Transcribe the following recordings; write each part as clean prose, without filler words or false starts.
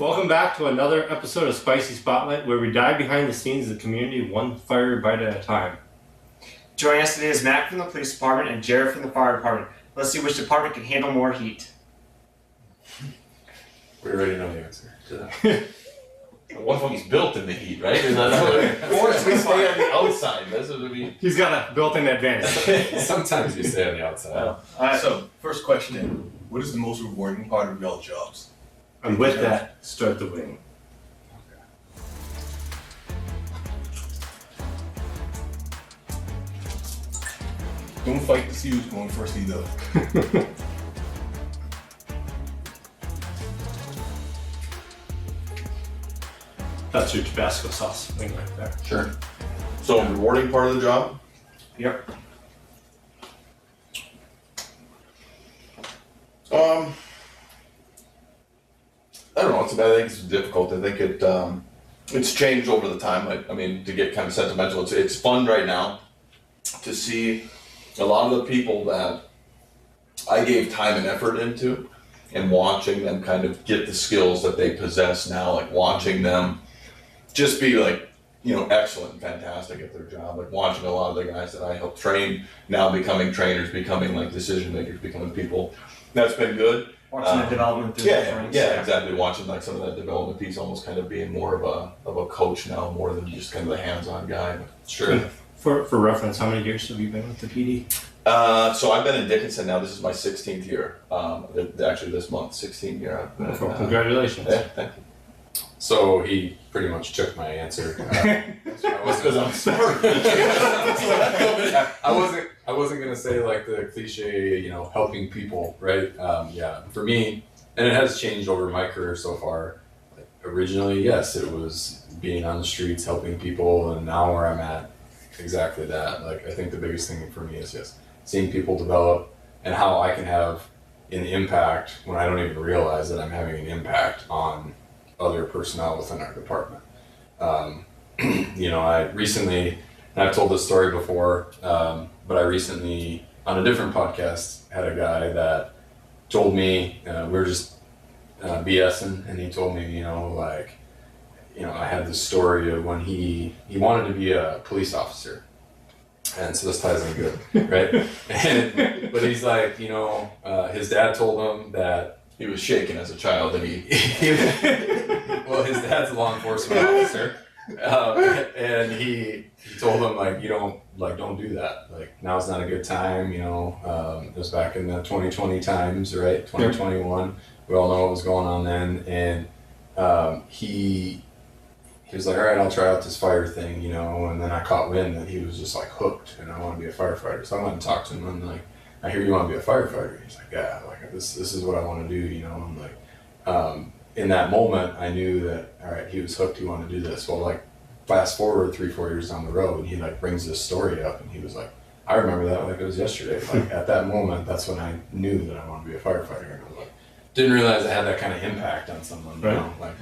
Welcome back to another episode of Spicy Spotlight, where we dive behind the scenes of the community one fire bite at a time. Joining us today is Matt from the police department and Jared from the fire department. Let's see which department can handle more heat. We already know the answer to that. One of them's built in the heat, right? Is that or we stay on the outside. That's what we. He's got a built-in advantage. Sometimes we stay on the outside. So, first question then. What is the most rewarding part of y'all jobs? And with that, start the wing. Don't fight to see who's going first either. That's your Tabasco sauce thing right there. Sure. So, rewarding part of the job? Yep. I don't know. I think it's difficult. I think it's changed over the time. I mean, to get kind of sentimental, it's fun right now to see a lot of the people that I gave time and effort into, and watching them kind of get the skills that they possess now. Like watching them just be like, excellent and fantastic at their job. Like watching a lot of the guys that I helped train now becoming trainers, becoming like decision makers, becoming people. That's been good. Watching the development through the ranks. Yeah, exactly. Watching like some of that development piece, almost kind of being more of a coach now, more than just kind of the hands-on guy. Sure. For reference, how many years have you been with the PD? So I've been in Dickinson now. This is my 16th year. Actually, this month, 16th year. Well, congratulations. Yeah, thank you. So he pretty much took my answer. Because I'm smart. I wasn't gonna say like the cliche, helping people, right? For me, and it has changed over my career so far. Like, originally, yes, it was being on the streets, helping people, and now where I'm at, exactly that. Like I think the biggest thing for me is just seeing people develop and how I can have an impact when I don't even realize that I'm having an impact on other personnel within our department. I recently, and I've told this story before, but I recently, on a different podcast, had a guy that told me, we were just BSing, and he told me, I had this story of when he wanted to be a police officer. And so this ties in good, right? But he's like, his dad told him that He was shaken as a child, and well, his dad's a law enforcement officer, and he told him don't do that. Like now's not a good time. It was back in the 2020 times, right? 2021. We all know what was going on then, and he was like, all right, I'll try out this fire thing, And then I caught wind that he was just like hooked, and I want to be a firefighter. So I went and talked to him, and like, I hear you want to be a firefighter. He's like, yeah, like this is what I want to do, I'm like, in that moment, I knew that, all right, he was hooked, he wanted to do this. Well, like, fast forward 3-4 years down the road, and he like brings this story up, and he was like, I remember that like it was yesterday. Like at that moment, that's when I knew that I wanted to be a firefighter. And I was like, didn't realize I had that kind of impact on someone, Like,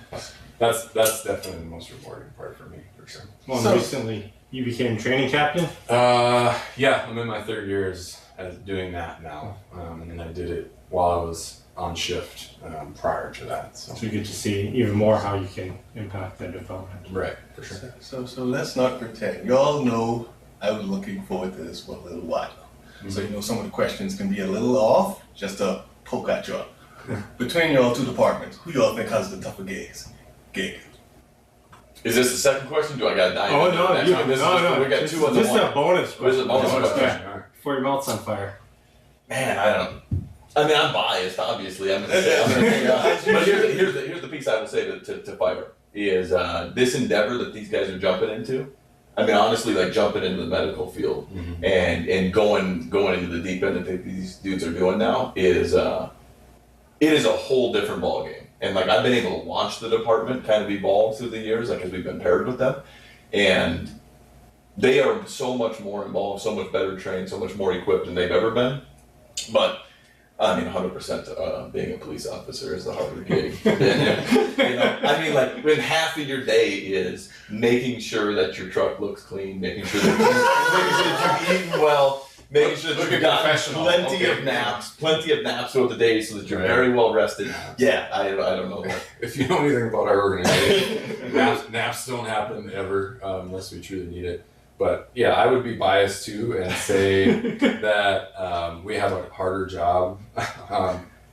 that's definitely the most rewarding part for me, for sure. Well, so, recently you became training captain? Yeah, I'm in my 3rd year as doing that now, and then I did it while I was on shift prior to that. So you get to see even more how you can impact the development. Right, for sure. So let's not pretend. Y'all know I was looking forward to this for a little while. Mm-hmm. So some of the questions can be a little off, just to poke at y'all. Between y'all two departments, who y'all think has the tougher gig? is this the second question? Do I got to dive Oh, into no, the next one? no. We got two on the This is a bonus question. This is a bonus question. Yeah. Before your mouth's on fire. Man, I'm biased, obviously. I'm gonna say, but here's the piece I will say to fire is this endeavor that these guys are jumping into. I mean, honestly, like jumping into the medical field and going into the deep end that these dudes are doing now is it is a whole different ballgame. And like I've been able to watch the department kind of evolve through the years, like as we've been paired with them, and they are so much more involved, so much better trained, so much more equipped than they've ever been. But I mean, 100% being a police officer is the harder gig. I mean, like when half of your day is making sure that your truck looks clean, making sure that you're eating well, Making sure that Look you've at got professional. plenty Okay. of naps throughout the day so that you're very well rested. Yeah, I don't know that. If you know anything about our organization, naps don't happen ever unless we truly need it. But yeah, I would be biased too and say that we have a harder job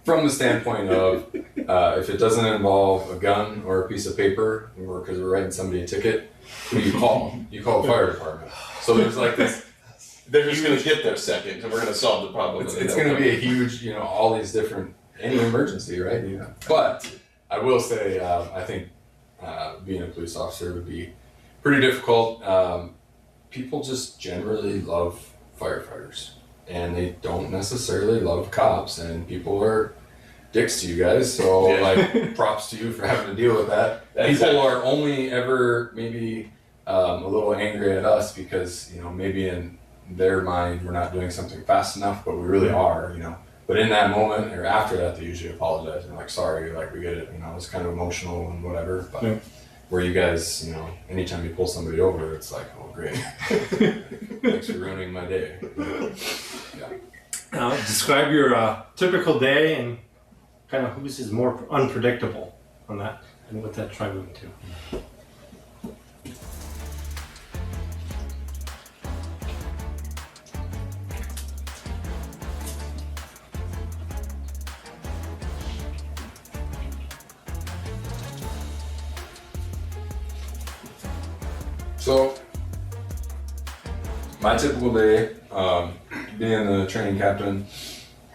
from the standpoint of if it doesn't involve a gun or a piece of paper, or because we're writing somebody a ticket, who do you call? You call the fire department. So there's like this. They're just going to get there second, and we're going to solve the problem. It's going to be a huge, all these different, any emergency, right? Yeah. But I will say, I think being a police officer would be pretty difficult. People just generally love firefighters, and they don't necessarily love cops, and people are dicks to you guys, so like props to you for having to deal with that. People are only ever maybe a little angry at us because, maybe in their mind we're not doing something fast enough, but we really are, But in that moment or after that, they usually apologize and like, sorry, like we get it, it's kind of emotional and whatever. But where you guys, anytime you pull somebody over, it's like, oh great, thanks for ruining my day. Yeah. Describe your typical day and kind of whose is more unpredictable on that and what that try moving to. So, my typical day, being the training captain,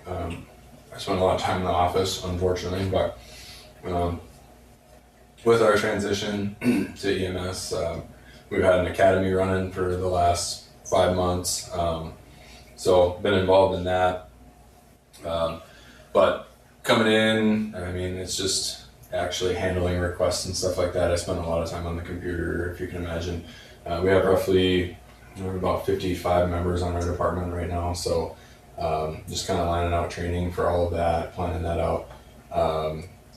I spend a lot of time in the office, unfortunately, but with our transition to EMS, we've had an academy running for the last 5 months, so been involved in that. But coming in, it's just actually handling requests and stuff like that. I spend a lot of time on the computer, if you can imagine. We have roughly about 55 members on our department right now, so just kind of lining out training for all of that, planning that out,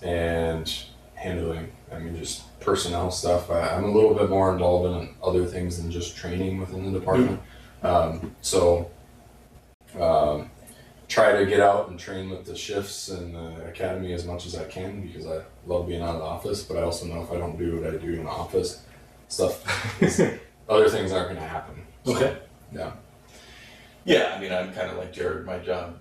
and handling, just personnel stuff. I'm a little bit more involved in other things than just training within the department. Try to get out and train with the shifts and the academy as much as I can because I love being out of the office, but I also know if I don't do what I do in the office, other things aren't going to happen. So, Okay. Yeah. Yeah, I'm kind of like Jared. My job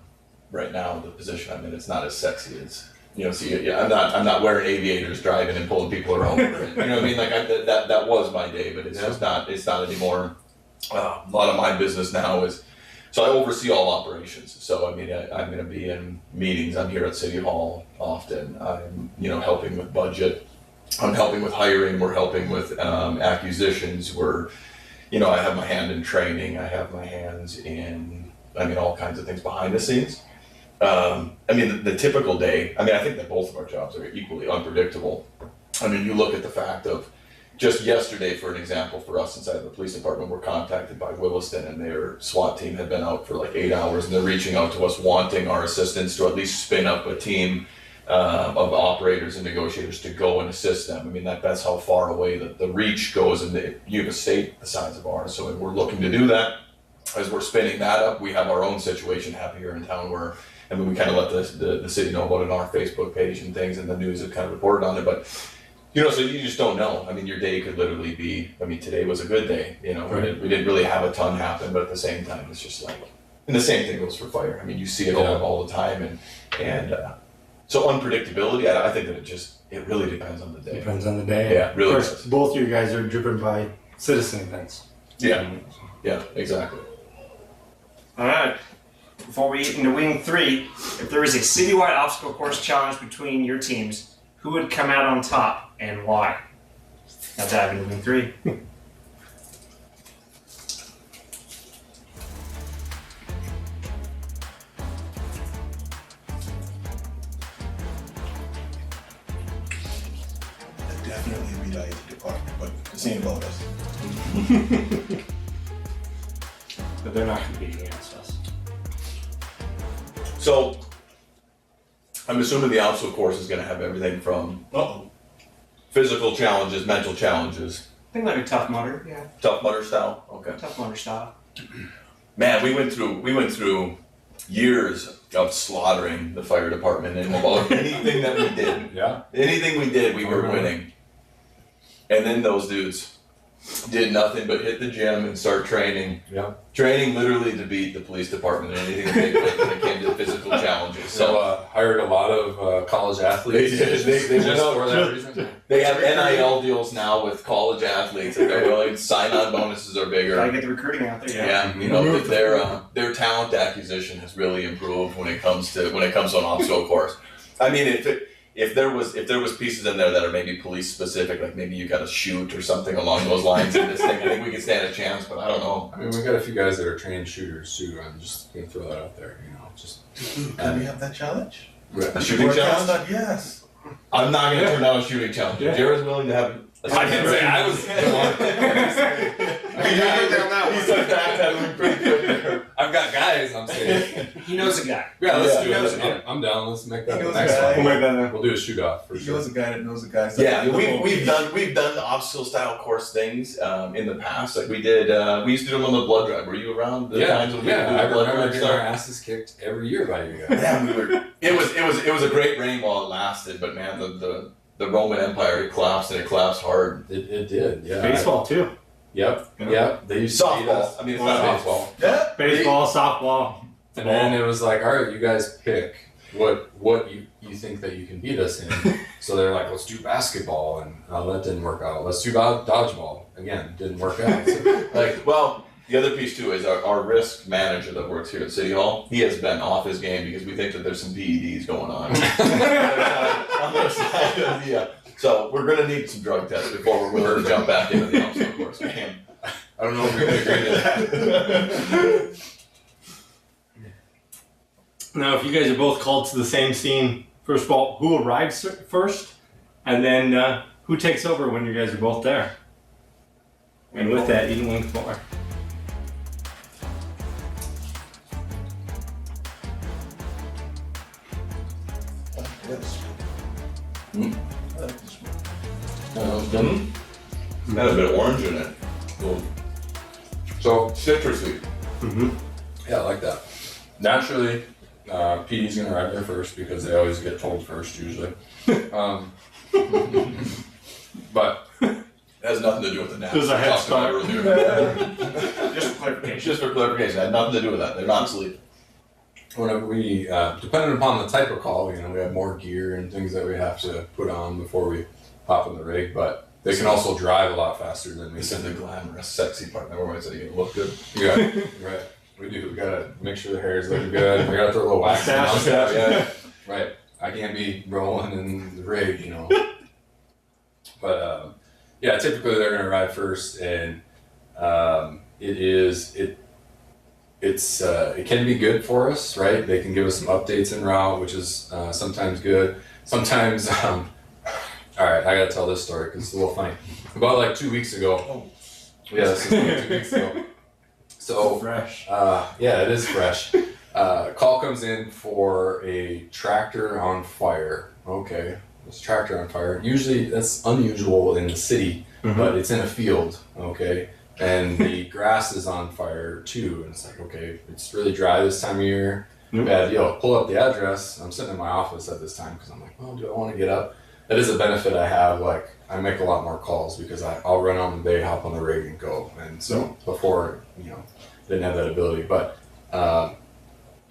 right now, the position I'm in, it's not as sexy as I'm not wearing aviators, driving and pulling people around. You know what I mean? Like that was my day, but it's just not. It's not anymore. A lot of my business now is. So I oversee all operations. So I'm going to be in meetings. I'm here at City Hall often. I'm helping with budget. I'm helping with hiring. We're helping with acquisitions. I have my hand in training. I have my hands in all kinds of things behind the scenes. The typical day. I think that both of our jobs are equally unpredictable. You look at the fact of. Just yesterday, for an example, for us inside of the police department, we're contacted by Williston and their SWAT team had been out for like 8 hours and they're reaching out to us wanting our assistance to at least spin up a team of operators and negotiators to go and assist them. That's how far away the reach goes in you have a state the size of ours. So we're looking to do that. As we're spinning that up, we have our own situation happen here in town where we kind of let the city know about it on our Facebook page and things, and the news have kind of reported on it. But so you just don't know. Your day could literally be. Today was a good day. Right. We didn't really have a ton happen, but at the same time, it's just like, and the same thing goes for fire. You see it all the time, and so unpredictability. I think that it really depends on the day. Depends on the day. Yeah, really Of course, does. both you guys are driven by citizen events. Yeah, exactly. All right. Before we get into Wing 3, if there is a citywide obstacle course challenge between your teams, who would come out on top and why? Now dive into Wing 3. Definitely be the IT department, but the same about us. But they're not competing against us. So I'm assuming the obstacle course is going to have everything from physical challenges, mental challenges, I think like a Tough Mudder, yeah. Tough Mudder style. Okay. Tough Mudder style. Man, we went through years of slaughtering the fire department in about anything that we did. Yeah. Anything we did, we were winning. And then those dudes did nothing but hit the gym and start training. Yeah. Training literally to beat the police department in anything that they could when it came to physical challenges. So hired a lot of college athletes. They just went out for that reason. They have NIL deals now with college athletes. That they're willing, sign-on bonuses are bigger. Gotta get the recruiting out there. Yeah, you know, their talent acquisition has really improved when it comes to an obstacle course. I mean, if there was pieces in there that are maybe police specific, like maybe you got to shoot or something along those lines in this thing, I think we could stand a chance. But I don't know. I mean, we've got a few guys that are trained shooters too. I'm just gonna throw that out there. You know, just Can we have that challenge? A shooting challenge? That, yes. I'm not going to turn down a shooting challenge. Yeah. Jared's willing to have. I didn't say I was. He's like backpedaling pretty quick there. I've got guys. I'm saying. He knows a guy. Yeah, let's Yeah. do He knows it. I'm down. Let's make that He the knows next a guy. one. We'll make that We'll do a shoot off for He sure. knows a guy that knows a guy. Yeah, we've done obstacle style course things in the past. Like we did, we used to do them on the blood drive. Were you around the times when we yeah. would do I the blood remember drive getting our stuff? asses kicked every year by you guys. Yeah, we were. It was a great reign while it lasted, but man, the Roman Empire, it collapsed and it collapsed hard. It did. Yeah. Baseball too. Yep. Yeah. Yep. They used to beat Softball. us. I mean, it's not Softball. baseball. Yeah. Baseball, softball. And then it was like, all right, you guys pick what you think that you can beat us in. So they're like, let's do basketball, and that didn't work out. Let's do dodgeball. Again, didn't work out. So, Like, well, the other piece too is our risk manager that works here at City Hall. He has been off his game because we think that there's some PEDs going on. On their side of the, so we're gonna need some drug tests before we're willing to jump back into the obstacle course game. I don't know if we can agree to that. Now, if you guys are both called to the same scene, first of all, who arrives first, and then who takes over when you guys are both there? And with that, eating wing more. Had a bit of orange in it. So citrusy. Mm-hmm. Yeah, I like that. Naturally, PD's gonna arrive there first because they always get told first usually. But It has nothing to do with the naps. There's a we head talked about start. earlier. Just for clarification. Just for clarification, it had nothing to do with that. They're not asleep. whenever we, depending upon the type of call, we have more gear and things that we have to put on before we hop in the rig. But they can also drive a lot faster than we This is can. the glamorous, sexy part. Remember when I said you look good? Yeah, right. We do. We gotta make sure the hair is looking good. We gotta throw a little wax in Mustache. it. Yeah, right. I can't be rolling in the rig, But yeah, typically they're gonna arrive first, and it can be good for us, right? They can give us some updates en route, which is sometimes good. Sometimes, all right, I gotta tell this story because it's a little funny. About like 2 weeks ago. Yeah, this is like 2 weeks ago. So fresh. yeah, it is fresh. Call comes in for a tractor on fire. Okay, this tractor on fire. Usually that's unusual in the city, but it's in a field. Okay, and the grass is on fire too. And it's like, okay, it's really dry this time of year. Bad deal. Pull up the address. I'm sitting in my office at this time because I'm like, oh, do I want to get up? That is a benefit I have. Like, I make a lot more calls because I'll run on the bay, hop on the rig, and go. And so before, didn't have that ability. But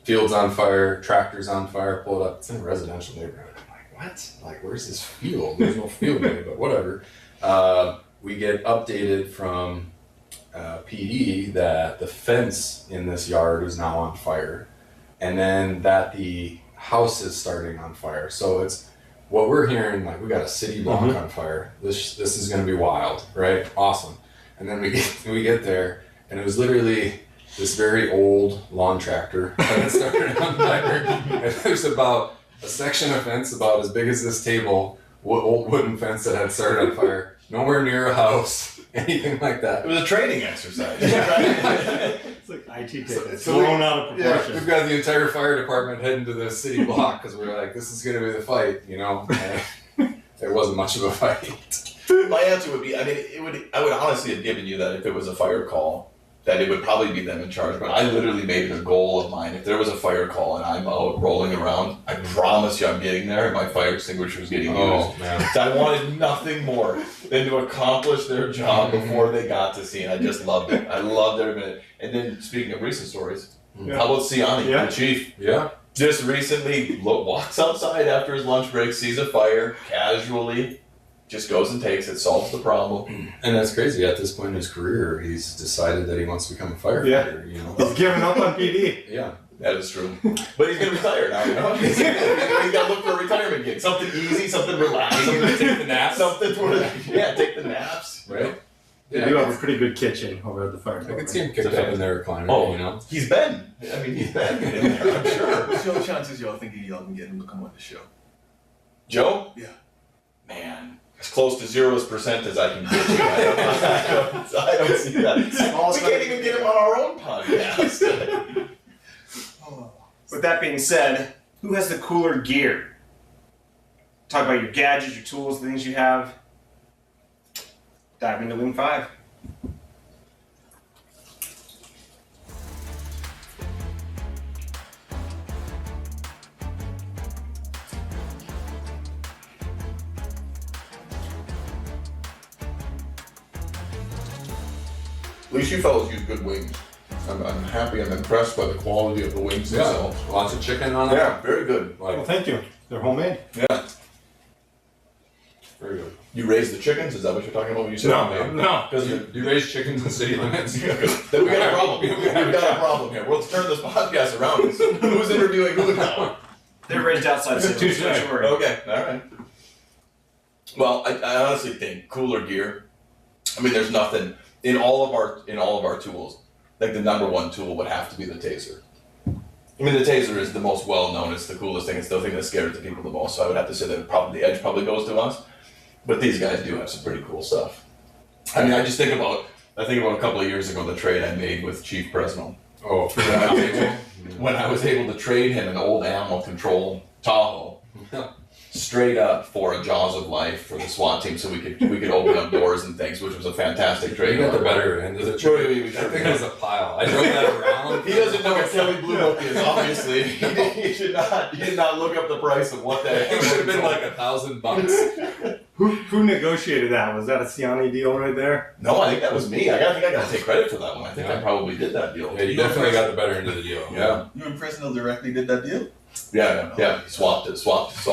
field's on fire, tractor's on fire, pull it up. It's in a residential neighborhood. I'm like, what? Like, where's this field? There's no field there, but whatever. We get updated from PD that the fence in this yard is now on fire, and then that the house is starting on fire. So it's what we're hearing, like, we got a city block on fire. This is gonna be wild, right? Awesome. And then we get there, and it was literally this very old lawn tractor that started on fire. And there's about a section of fence about as big as this table, old wooden fence that had started on fire. Nowhere near a house, anything like It that. was a training exercise. It's like IT tickets. It's So we- blown out of Yeah, proportion. we've got the entire fire department heading to the city block because we're like, this is going to be the fight, And there wasn't much of a fight. My answer would be, I would honestly have given you that if it was a fire call that it would probably be them in charge, but I literally made it a goal of mine. If there was a fire call and I'm out rolling around, I promise you I'm getting there and my fire extinguisher is getting used. Oh man. I wanted nothing more than to accomplish their job before they got to scene. I just loved it. I loved every minute. And then speaking of recent stories, how about Siani, Yeah. the chief? Yeah. Just recently walks outside after his lunch break, sees a fire, casually, just goes and takes it, solves the problem. And that's crazy. At this point in his career, he's decided that he wants to become a firefighter. You know. He's giving up on PD. Yeah. That is true. But he's going to retire now, you know? He's got to look for a retirement gig. Something easy, something relaxed. Something Take the naps. Something take the naps. Right. They do have a pretty good kitchen over at the fire I department. could see him kicked up in their recliner. Oh, You know. He's been in there, I'm sure. What's your chances y'all thinking y'all can get him to come on the show? Joe? Yeah. Man, as close to 0% as I can get you. I don't see that. We can't even get him on our own podcast. With that being said, who has the cooler gear? Talk about your gadgets, your tools, the things you have. Dive into Wing 5. At least you fellas use good wings. I'm happy. I'm impressed by the quality of the wings Yeah. themselves. Lots of chicken on it. Yeah, very good. Well, Like thank you. They're homemade. Yeah. very good. You raise the chickens? Is that what you're talking about when you said homemade? no. Because Do you raise chickens in city limits? then we got a problem. We've got a problem here. Let's turn this podcast around. Who's interviewing who now? They're raised outside of cities. Touche. Don't you worry. Okay, all right. Well, I honestly think cooler gear. I mean, there's nothing in all of our tools. Like the number one tool would have to be the taser. I mean, the taser is the most well known. It's the coolest thing. It's the thing that scares the people the most. So I would have to say that probably the edge probably goes to us. But these guys do have some pretty cool stuff. I mean, I think about a couple of years ago the trade I made with Chief Presnell. Oh, When I was able to trade him an old animal control Tahoe, straight up for a Jaws of Life for the SWAT team, so we could open up doors and things, which was a fantastic trade. you got the better end of the Sure, trade. we That thing was a pile. I drove that around. He doesn't know what Kelly Blue Book is, obviously. He did not look up the price of what that It should have been like $1,000. Who negotiated that? Was that a Siani deal right there? No, I think that was me. I think I gotta take credit for that one. I think I probably did that deal. Yeah, you definitely got the better end of the deal. Yeah. You and Fresnel directly did that deal? Yeah. Swapped it.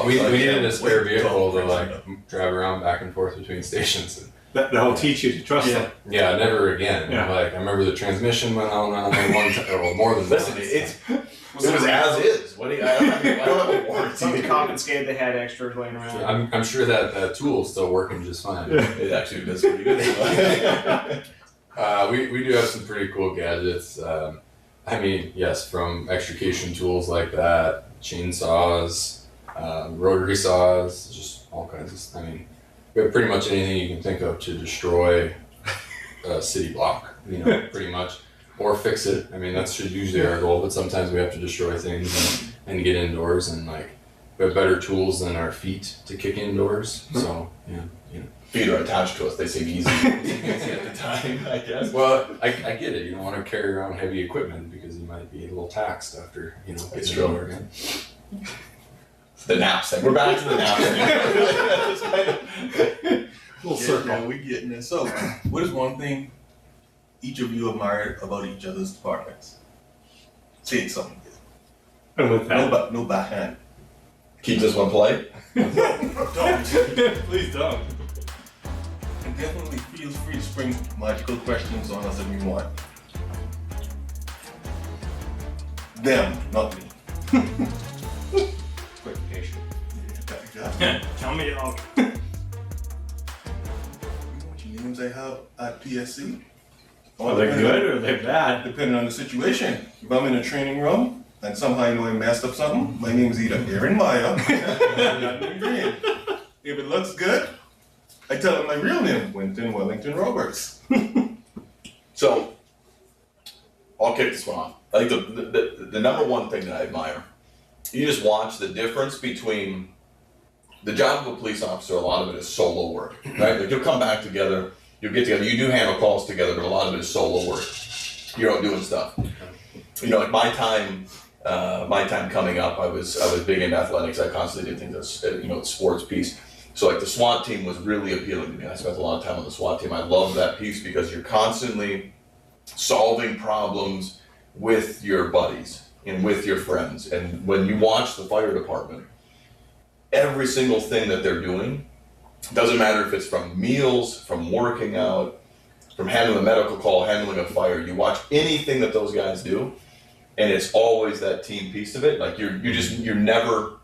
We needed a spare vehicle to like drive around back and forth between stations. That'll teach you to trust Yeah. them. Yeah, never again. Yeah. Like I remember the transmission went on there one time, or more than Listen, once. it was as is. What do you? I don't have a warranty. Something confiscated, they had extras laying around. I'm sure that tool's still working just fine. It actually does pretty good. We do have some pretty cool gadgets. I mean, yes, from extrication tools like that, chainsaws, rotary saws, just all kinds of. I mean, we have pretty much anything you can think of to destroy a city block. You know, pretty much, or fix it. I mean, that's usually our goal. But sometimes we have to destroy things and get indoors, and like we have better tools than our feet to kick indoors. So yeah, you know. Feet are attached to us. They seem easy at the time, I guess. Well, I get it. You don't want to carry around heavy equipment because you might be a little taxed after, That's getting true. over again. The naps thing. We're back to the naps thing. Full circle. Yeah, we getting it. So, what is one thing each of you admired about each other's departments? Say it something. And with that, No backhand. Keep this one polite. Don't. please don't. And definitely feel free to spring magical questions on us if you want. Them, not me. Clarification. Tell me all. You know what names I have at PSC? Are they good or are they bad? Depending on the situation. If I'm in a training room and somehow I know I messed up something, my name's either Aaron Meyer or Nathan Green. If it looks good, I tell them my real name, Winton Wellington Roberts. So, I'll kick this one off. I think the number one thing that I admire, you just watch the difference between the job of a police officer. A lot of it is solo work, right? Like you'll come back together, you'll get together, you do handle calls together, but a lot of it is solo work. your own doing stuff. You know, like my time coming up, I was big into athletics. I constantly did things as the sports piece. So like the SWAT team was really appealing to me. I spent a lot of time on the SWAT team. I love that piece because you're constantly solving problems with your buddies and with your friends. And when you watch the fire department, every single thing that they're doing, doesn't matter if it's from meals, from working out, from handling a medical call, handling a fire, you watch anything that those guys do, and it's always that team piece of it. Like you're never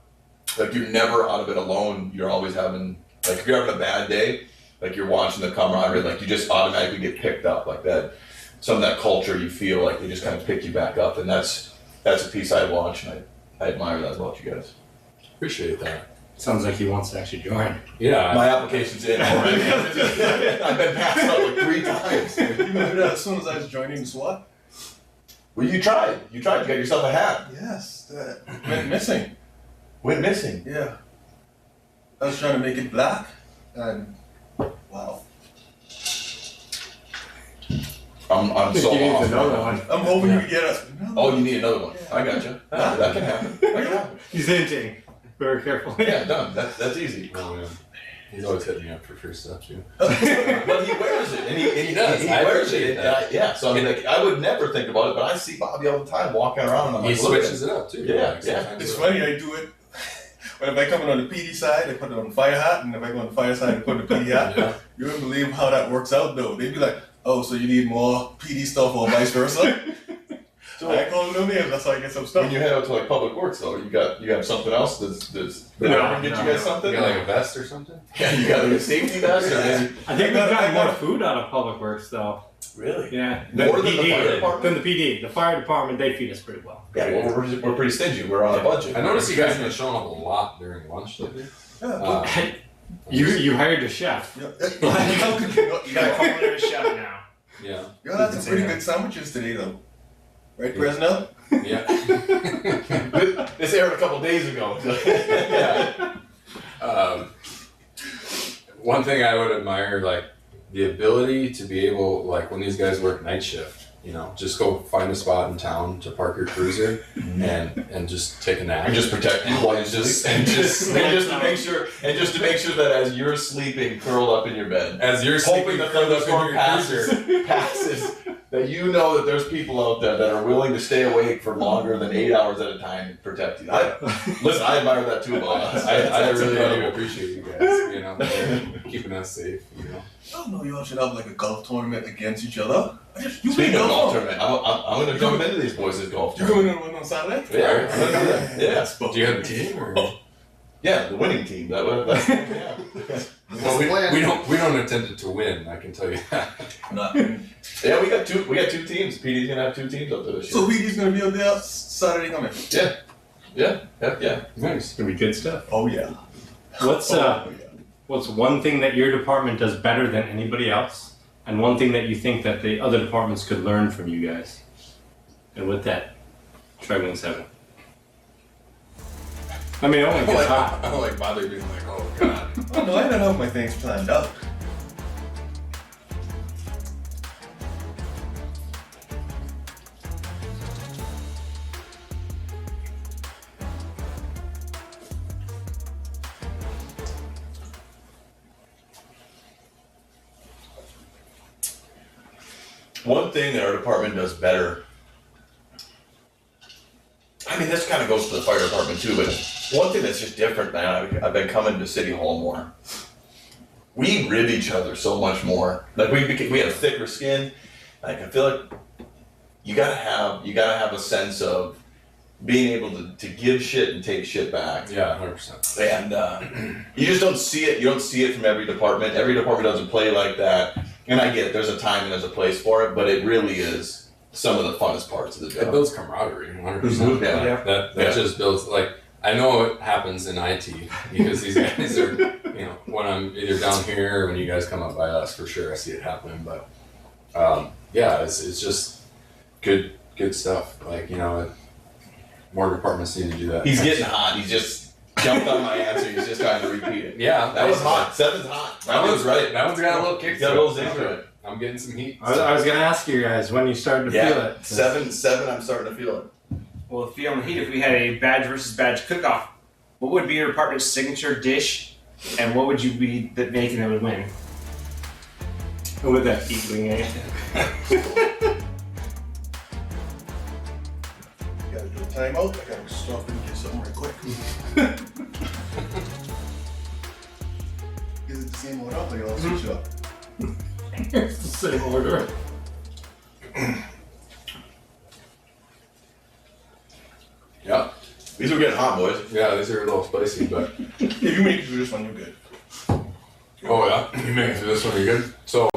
out of it alone. You're always having, like if you're having a bad day, like you're watching the camaraderie, like you just automatically get picked up like that. Some of that culture you feel like they just kind of pick you back up, and that's a piece I watch, and I admire that about you guys. Appreciate that. Sounds like he wants to actually join. Yeah. My application's in already. I've been passed up like 3 times. You remember that as soon as I was joining the SWAT? Well, you tried. You got yourself a hat. Yes, that went missing. Went missing. Yeah. I was trying to make it black, and wow. I'm so He needs off. another one. I'm hoping you can get us. Oh, you need another one. I got you. That can happen. That can happen. He's hinting very carefully. Yeah, done. That's easy. Oh, yeah. He's always hitting me up for first steps too. But he wears it, and he does. He I wears appreciate it. that. Yeah. So I mean, like, I would never think about it, but I see Bobby all the time walking around, and I'm He like, look at switches him. it up too. Yeah, Like, yeah. sometimes It's funny, I do it. When if I come in on the PD side, I put it on the fire hat, and if I go on the fire side, I put the PD hat. Yeah. You wouldn't believe how that works out, though. They'd be like, "Oh, so you need more PD stuff, or vice versa?" So I call them no names. That's how I get some stuff. when you head out to like public works, though, you have something else that's No, get you no, guys no. something. You got like a vest or something? Yeah, you got like a safety vest, or maybe. I think I got- we've gotten I more got- food out of Public Works though. Really? Yeah. More than the fire department? Than the PD. The fire department, they feed us pretty well. Yeah, well, we're pretty stingy. We're on a budget. I noticed you guys have been showing up a lot during lunch lately. Yeah. You hired a chef. Yeah. How could you not? You got a culinary chef now. Yeah. You had some pretty good sandwiches today, though. Right, Fresno? Yeah. This aired a couple days ago. Yeah. One thing I would admire, like the ability to be able, like when these guys work night shift, you know, just go find a spot in town to park your cruiser and just take a nap And just protect you while you sleep. And just to make sure that as you're sleeping, curled up in your bed, as you're hoping sleeping the curled up in thunderstorm your cruiser. passes, that you know that there's people out there that are willing to stay awake for longer than 8 hours at a time to protect you. Listen, I admire that too about us. I That's really do incredible. appreciate you guys, you know, for keeping us safe, you know. I don't know. Y'all should have like a golf tournament against each other. You Speaking of play golf huh? tournament, I'm going to jump into these boys' golf You tournament. coming in on Saturday? Yeah, I'm gonna do that. Yeah. Do you have a team or? Yeah, the winning team. That's yeah. Well, we don't intend it to win. I can tell you that. Not. Yeah, we got two teams. PD's gonna have 2 teams up there this year. So PD's gonna be up there Saturday coming. Yeah, heck yeah. Nice. It's gonna be good stuff. Oh yeah. What's Oh, yeah. what's one thing that your department does better than anybody else, and one thing that you think that the other departments could learn from you guys? And with that, try wing 7. I mean, it only gets hot. I don't like Bobby being like, oh god. Oh no, I don't have my things planned out. One thing that our department does better, I mean, this kind of goes to the fire department too, but one thing that's just different, man, I've been coming to City Hall more. We rib each other so much more. Like we have thicker skin. Like I feel like you gotta have a sense of being able to give shit and take shit back. Yeah, 100%. And you just don't see it. You don't see it from every department. Every department doesn't play like that. And I get it. There's a time and there's a place for it, but it really is some of the funnest parts of the It job. builds camaraderie, 100%. Mhm, yeah. Yeah. That Yeah. just builds, like, I know it happens in IT because these guys are, you know, when I'm either down here or when you guys come up by us, for sure I see it happening. But yeah, it's just good stuff. Like, you know, more departments need to do that. He's getting hot. He's just jumped on my answer. He's just trying to repeat it. Yeah, That was hot. 7's hot. That was right. That one's got a little kick Got a to little it. zing to it. I'm getting some heat. I was gonna ask you guys when you started to feel Yeah, it. 7-7. I'm starting to feel it. Well, feeling the heat, if we had a badge versus badge cook-off, what would be your department's signature dish, and what would you be making that would win? With that heat wing, eh? Gotta do a timeout. I gotta stop and get something right quick. Is it the same order? Or y'all switch it up? It's the same order. Yeah. These are getting hot, boys. Yeah, these are a little spicy, but If you make it through this one, you're good. oh yeah, you make it through this one. You're good. So,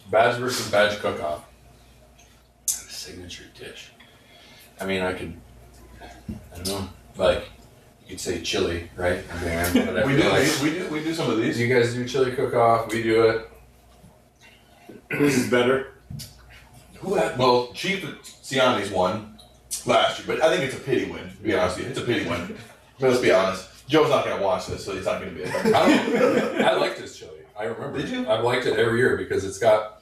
badge versus badge cook-off. Signature dish. I mean, I don't know. Like, you could say chili, right? I mean, but I We feel do, like, we do some of these. you guys do chili cook-off. We do it. Whose is better? Who had? Well, Chief Ciani's won last year, but I think it's a pity win. To be honest with you, it's a pity win. I mean, let's be honest. Joe's not going to watch this, so he's not going to be affected. I don't know. I liked his chili. I remember. Did you? I've liked it every year because it's got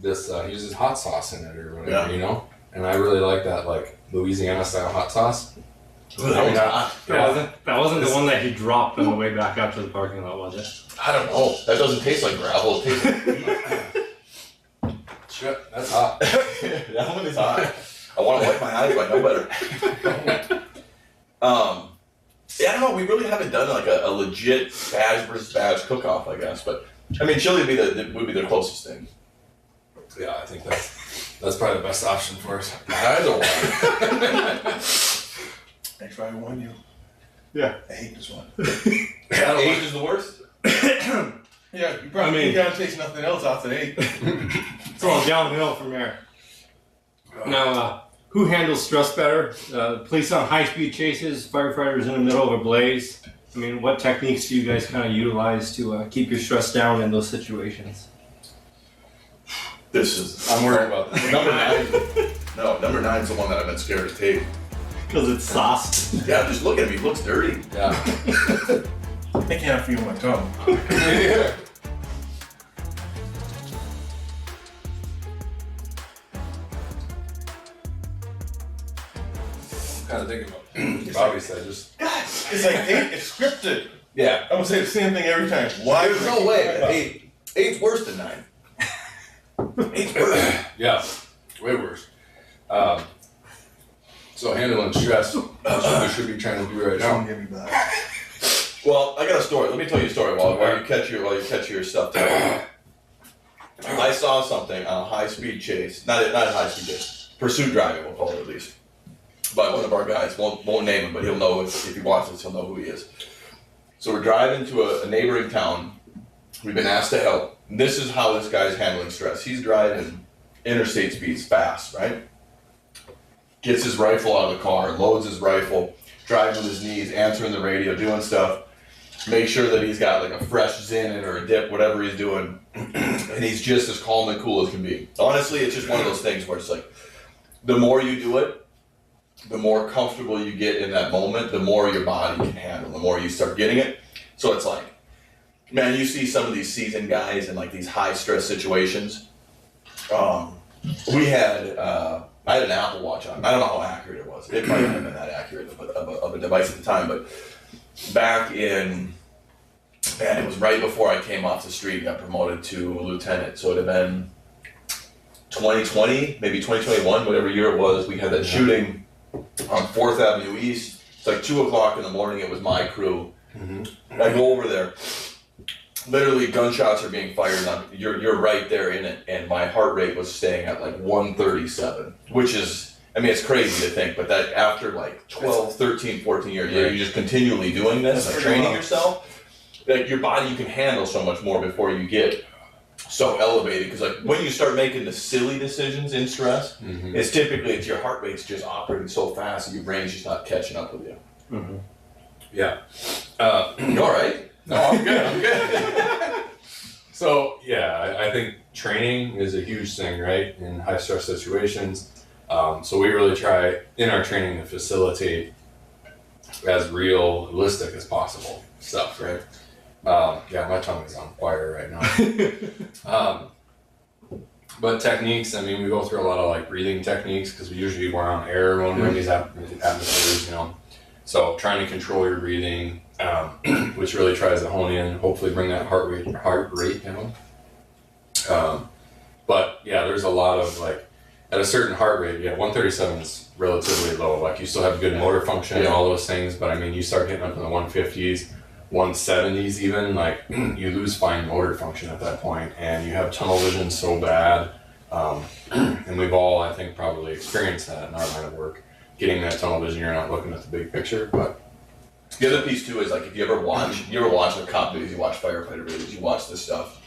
this. He uses hot sauce in it or whatever, Yeah. you know. And I really like that, like Louisiana style hot sauce. That one's hot. That wasn't the one that he dropped on the way back out to the parking lot, was it? I don't know. That doesn't taste like gravel. It tastes like Shit, that's hot. that one is hot. I want to wipe my eyes, but I know better. Yeah, I don't know. We really haven't done like a legit badge versus badge cook-off, I guess. But I mean, chili would be the closest thing. Yeah, I think that's probably the best option for us. I don't want. I try one, you. Yeah. I hate this one. Age is the worst. Yeah, you probably you can't taste nothing else after 8. It's all downhill from there. Now, who handles stress better? Police on high-speed chases, firefighters in the middle of a blaze. I mean, what techniques do you guys kind of utilize to keep your stress down in those situations? I'm worried about this. Number 9. No, number 9 is the one that I've been scared to take. Because it's sauced. Yeah, just look at me. It looks dirty. Yeah. I can't feel my tongue. Kind of thinking about. Bobby said just. It's like 8, it's scripted. Yeah. I'm gonna say the same thing every time. Why? There's no way. 8's worse than 9. 8's worse. Yeah, way worse. So handling stress, that's what we should be trying to do right Don't now. get me back. Well, I got a story. Let me tell you a story while you catch your stuff down. I saw something on a high-speed chase. Not a high-speed chase. Pursuit driving, we'll call it at least. By one of our guys. Won't name him, but he'll know if he watches. He'll know who he is. So we're driving to a neighboring town. We've been asked to help. This is how this guy's handling stress. He's driving interstate speeds fast, right? Gets his rifle out of the car, loads his rifle, driving with his knees, answering the radio, doing stuff. Make sure that he's got like a fresh Zin or a dip, whatever he's doing. And he's just as calm and cool as can be. Honestly, it's just one of those things where it's like, the more you do it, the more comfortable you get in that moment, the more your body can handle, the more you start getting it. So it's like, man, you see some of these seasoned guys in like these high stress situations. I had an Apple Watch on. I don't know how accurate it was. It probably hadn't been that accurate of a device at the time, but back in, man, it was right before I came off the street, got promoted to a lieutenant. So it had been 2020, maybe 2021, whatever year it was. We had that shooting on 4th Avenue East. It's like 2 o'clock in the morning. It was my crew. Mm-hmm. I go over there. Literally, gunshots are being fired. You're right there in it, and my heart rate was staying at like 137, which is, I mean, it's crazy to think, but that after like 12, 13, 14 years, you're just continually doing this, like training yourself, like your body, you can handle so much more before you get so elevated. Because like when you start making the silly decisions in stress, it's typically your heart rate's just operating so fast that your brain's just not catching up with you. Mm-hmm. Yeah. You all right? No, I'm good. I'm good. So yeah, I think training is a huge thing, right? In high stress situations. So we really try in our training to facilitate as realistic as possible stuff, right? Yeah, my tongue is on fire right now. But techniques, I mean, we go through a lot of like breathing techniques because we usually we're on air when we're in these atmospheres, you know. So trying to control your breathing, which really tries to hone in, hopefully bring that heart rate down. But yeah, there's a lot of like, at a certain heart rate, 137 is relatively low. Like you still have good motor function and all those things, but I mean, you start getting up in the 150s, 170s even, like you lose fine motor function at that point, and you have tunnel vision so bad. And we've all, I think, probably experienced that in our line of work. Getting that tunnel vision, you're not looking at the big picture. But the other piece too is like if you ever watch like cop videos, you watch firefighter videos, you watch this stuff.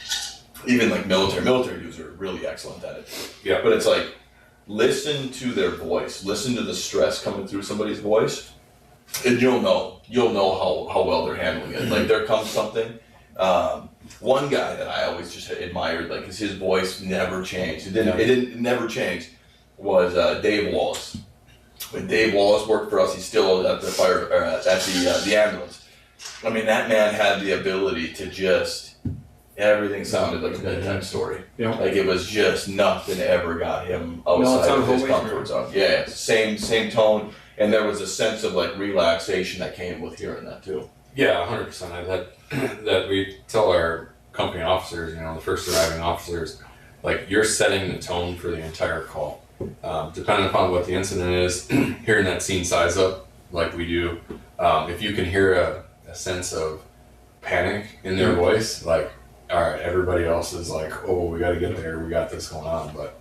Even like military dudes are really excellent at it. Yeah. But it's like, listen to their voice, listen to the stress coming through somebody's voice, and you'll know how well they're handling it. Like there comes something. One guy that I always just admired, like, 'cause his voice never changed. It never changed. Was Dave Wallace. When Dave Wallace worked for us, he's still at the the ambulance. I mean, that man had the ability to just. Everything sounded like a bedtime story. Yeah. Like it was just nothing ever got him outside of his comfort zone. Yeah, same tone, and there was a sense of like relaxation that came with hearing that too. yeah, 100%. That we tell our company officers, you know, the first arriving officers, like you're setting the tone for the entire call. Depending upon what the incident is, hearing that scene size up like we do, if you can hear a sense of panic in their voice, like, all right, everybody else is like, oh, we got to get there, we got this going on. But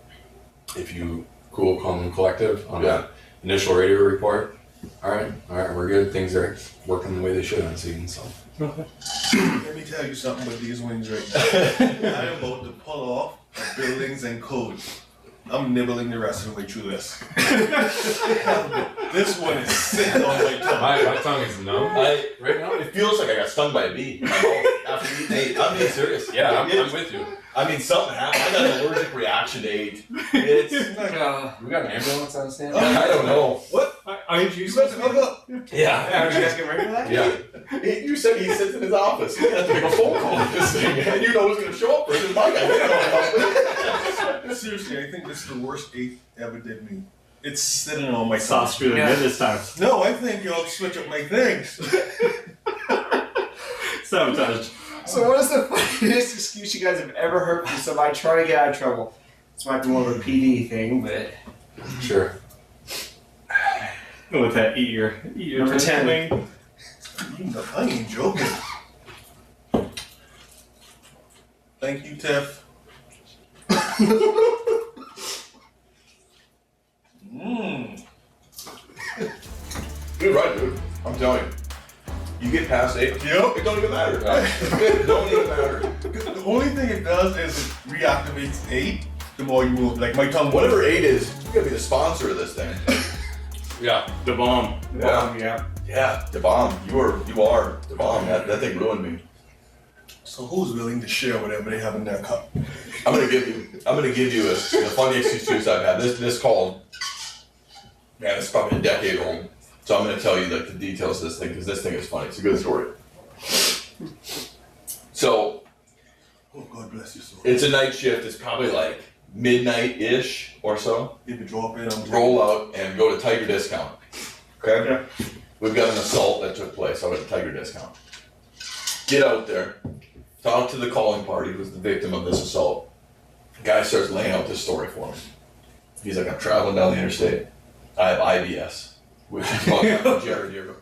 if you cool, calm, and collective on that initial radio report, all right, we're good. Things are working the way they should on scene. So Let me tell you something with these wings right now. I am about to pull off buildings and codes. I'm nibbling the rest of the way through this. This one is sitting on my tongue. my tongue is numb right now. It feels like I got stung by a bee. After eating 8. I'm being serious. Yeah, I'm with you. I mean, something happened. I got an allergic reaction to 8. It's. We got an ambulance on stand. I don't know. What? Aren't you You supposed to pick up? Yeah, are you guys getting ready for that? Yeah. You said he sits in his office. He's gonna have to make a phone call to this thing, and you know who's gonna show up for it. It's my guy. Seriously, I think this is the worst 8 ever did me. It's sitting on my tongue. sauce through the mid this time? No, I think y'all switch up my things. Sabotage. So what is the funniest excuse you guys have ever heard from somebody trying to get out of trouble? This might be more of a PD thing, but Sure. Go with that. Eat your Number 10. wing. I ain't joking. Thank you, Tiff. You're right, dude. I'm telling you. You get past 8. Yep. It don't even matter. It don't even matter. The only thing it does is it reactivates 8 the more you move. Like my tongue. Whatever 8 is, you gotta be the sponsor of this thing. Yeah. The bomb. Yeah, the bomb. You are the bomb. That thing ruined me. So who's willing to share whatever they have in their cup? I'm gonna give you the funniest excuse I've had. This called, man, it's probably a decade old. So I'm gonna tell you like the details of this thing because this thing is funny. It's a good story. So Oh, God bless you, soul. it's a night shift. It's probably like midnight-ish or so. If you drop in, I'm Roll out and go to Tiger Discount. Okay? Yeah. We've got an assault that took place out at Tiger Discount. Get out there. Talk to the calling party who's the victim of this assault. Guy starts laying out this story for me. He's like, I'm traveling down the interstate. I have IBS, which is called Jared Yeager.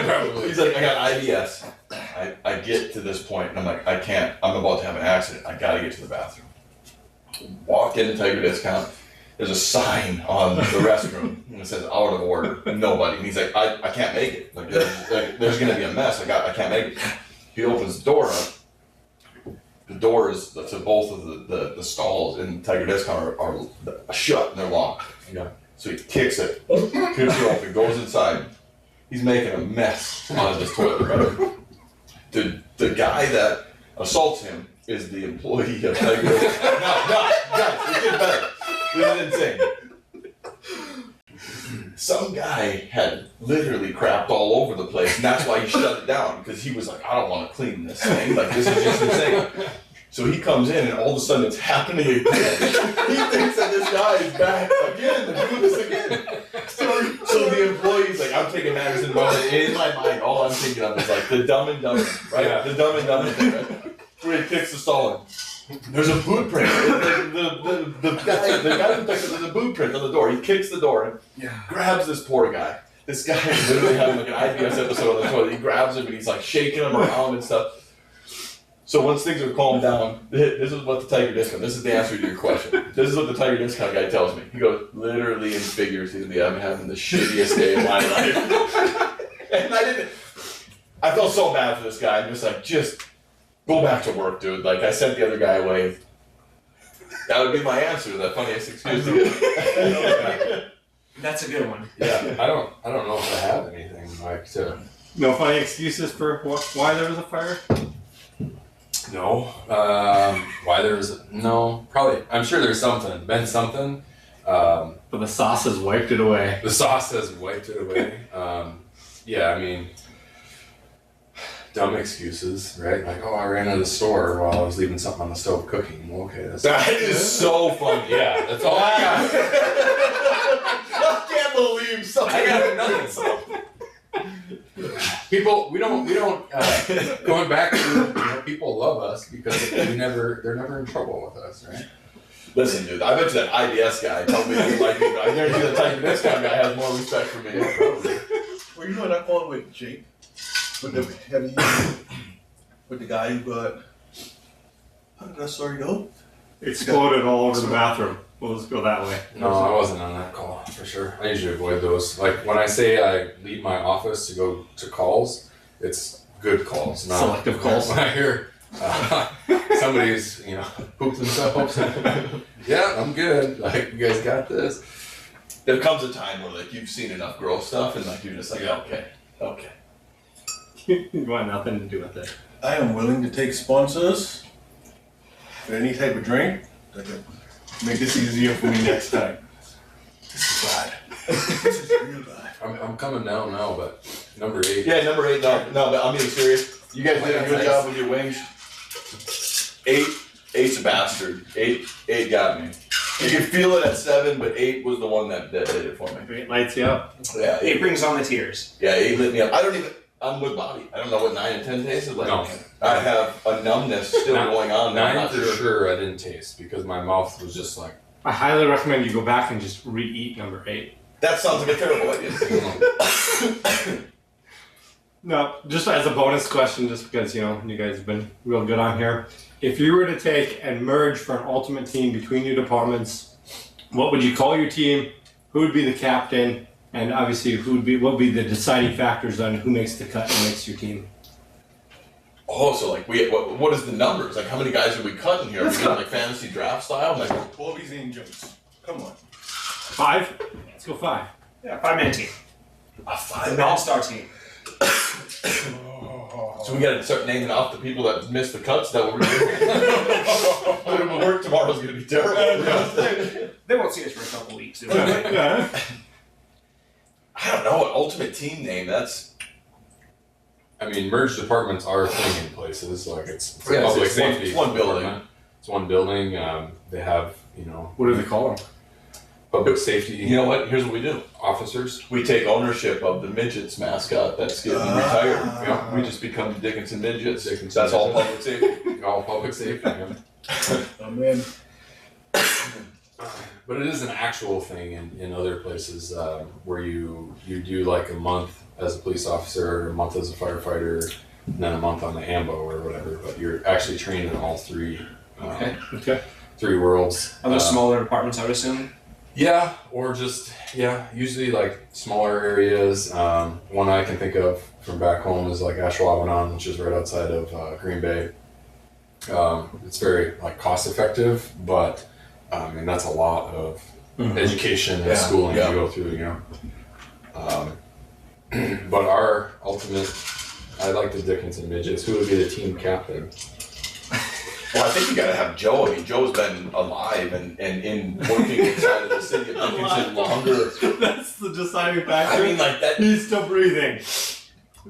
Probably. He's like, I got IBS. I get to this point and I'm like, I can't. I'm about to have an accident. I gotta get to the bathroom. Walk into Tiger Discount. There's a sign on the restroom and it says out of order. Nobody. And he's like, I can't make it. Like there's gonna be a mess. I can't make it. He opens the door up. The doors to both of the stalls in Tiger Discount are shut and they're locked. Yeah. So he kicks it open, goes inside. He's making a mess on this toilet, right? The guy that assaults him is the employee of Tiger Discount. No, guys, it gets better. This is insane. Some guy had literally crapped all over the place, and that's why he shut it down, because he was like, I don't want to clean this thing. Like, this is just insane. So he comes in, and all of a sudden it's happening again. He thinks that this guy is back again, they're doing this again. So the employee's like, I'm taking matters in my mind, all I'm thinking of is like the Dumb and Dumber, right? Yeah. The Dumb and Dumber thing, right? Where he kicks the stall in. There's a boot print. The guy who picks it, there's a boot print on the door. He kicks the door and grabs this poor guy. This guy is literally having like an IBS episode on the toilet. He grabs him and he's like shaking him around and stuff. So once things are calmed down, this is what the Tiger Discount, this is the answer to your question. This is what the Tiger Discount guy tells me. He goes, literally in figures, he's like, I'm having the shittiest day of my life. And I felt so bad for this guy. I'm just like, just go back to work, dude. Like, I sent the other guy away. That would be my answer to that funniest excuse to get. That's a good one. Yeah, I don't know if I have anything like to. No funny excuses for why there was a fire? No. Why there was no? Probably. I'm sure there's something. Been something. But the sauce has wiped it away. The sauce has wiped it away. Yeah, I mean, dumb excuses, right? Like, oh, I ran out of the store while I was leaving something on the stove cooking. Well, okay, That is so funny. yeah, that's all I got. I can't believe something. I got nothing. People, we don't. Going back to people love us because they're never in trouble with us, right? Listen, dude, I bet you that IBS guy told me he didn't like me, but I guarantee the Tiger Discount guy has more respect for me. Well, you know that call with Jake? With the heavy, with the guy who got, how did that story go? Exploded all over the bathroom. We'll just go that way. No, I wasn't on that call for sure. I usually avoid those. Like when I say I leave my office to go to calls, it's good calls, not Selective calls. When I hear somebody's pooped themselves, yeah, I'm good. Like you guys got this. There comes a time where like you've seen enough girl stuff and like you're just like, okay. You want nothing to do with it. I am willing to take sponsors for any type of drink that can make this easier for me next time. This is bad. This is real bad. I'm coming down now, but number 8. Yeah, number 8. No, but I'm being serious. You guys did a good job with your wings. 8's a bastard. 8 got me. You can feel it at 7, but 8 was the one that did it for me. It lights you up. Yeah, 8 brings on the tears. Yeah, 8 lit me up. I'm with Bobby. I don't know what 9 and 10 tasted like. No. I have a numbness still going on. 9 for sure I didn't taste because my mouth was just like. I highly recommend you go back and just re-eat number 8. That sounds like a terrible idea. No, just as a bonus question, just because you guys have been real good on here. If you were to take and merge for an ultimate team between your departments, what would you call your team? Who would be the captain? And obviously, what would be the deciding factors on who makes the cut and makes your team? Oh, so like what is the numbers? Like how many guys are we cutting here? Are we doing like fantasy draft style? Like Bobby's Angels. Come on. 5? Let's go 5. Yeah, 5-man team. a An 5-man. all-star team. So we gotta start naming off the people that missed the cuts that were doing. Work tomorrow's gonna be terrible. They won't see us for a couple weeks. Yeah. I don't know, an ultimate team name, that's I mean, merged departments are a thing in places. Like it's Yeah, public it's one- safety. it's one building. department. It's one building. They have What do they call them? public safety you know what? Here's what we do. officers. We take ownership of the Midgets mascot that's getting retired. Ah. We just become the Dickinson Midgets. Dickinson That's all Midgets. public safety. All public safety. Yeah. I'm in. But it is an actual thing in other places where you do like a month as a police officer, or a month as a firefighter, and then a month on the AMBO or whatever. But you're actually trained in all three. Okay. 3 worlds. Other smaller departments, I would assume. Yeah, or just usually like smaller areas. One I can think of from back home is like Ashwaubenon, which is right outside of Green Bay. It's very like cost effective, but I mean that's a lot of education and schooling to go through, but our ultimate, I like the Dickinson Midgets. Who would be the team captain? Well, I think you gotta have Joe. I mean, Joe's been alive and in working inside of the city of Dickinson longer. That's the deciding factor. I mean, like that. He's still breathing.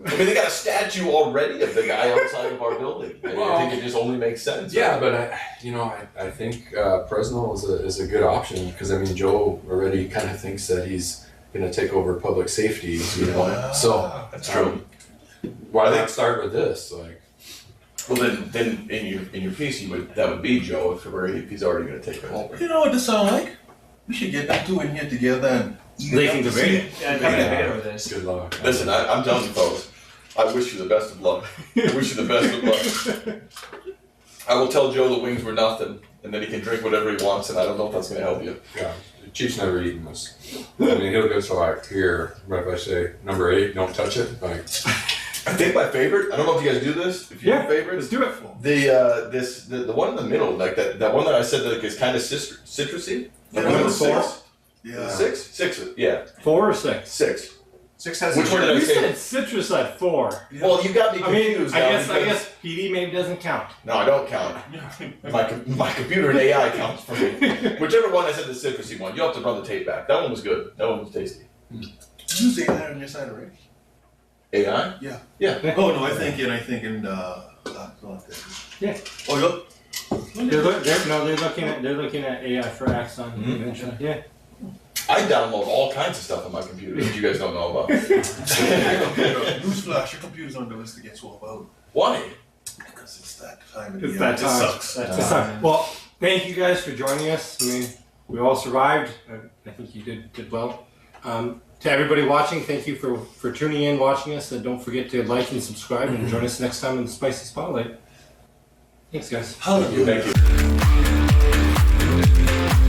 I mean, they got a statue already of the guy outside of our building. I Well, think it just only makes sense. Yeah, right? but I think Fresno is a good option because I mean Joe already kind of thinks that he's going to take over public safety, you know. So That's true. why not start with this? Like, Well, then in your piece, that would be Joe if he's already going to take it over. You know what this sounds like? We should get them two in here together and They can debate it. Yeah, come and debate over this. good luck. Listen, I'm telling you, folks, I wish you the best of luck. I wish you the best of luck. I will tell Joe the wings were nothing, and then he can drink whatever he wants, and I don't know if that's going to help you. Yeah, the Chief's never eaten this. I mean, he'll go so like here, but if I say number 8, don't touch it. Like, I think my favorite. I don't know if you guys do this. If you Yeah, have favorites, let's do it. the one in the middle, like that one that I said that is kind of citrusy. Yeah, Number number 6. Yeah. Six. Yeah, 4 or 6? 6. 6 has Which one did I You say? said citrus at 4. Well, you got me I mean, confused. I now guess because- PD maybe doesn't count. No, I don't count. My computer and AI counts for me. Whichever one I said the citrusy one, you'll have to run the tape back. That one was good. That one was tasty. You say that on your side already? AI? Yeah. Yeah. Oh no, I think in Yeah. Oh, you're They're looking at AI for Axon eventually. Yeah. I download all kinds of stuff on my computer that you guys don't know about. newsflash, your computer's on the list to get swapped out. Why? Because it's that time of the It's year. that time. It sucks. That's fine. Well, thank you guys for joining us. I mean, we all survived. I think you did well. To everybody watching, thank you for tuning in, watching us, and don't forget to like and subscribe and join us next time in the Spicy Spotlight. Thanks, guys. Hallelujah. Thank you.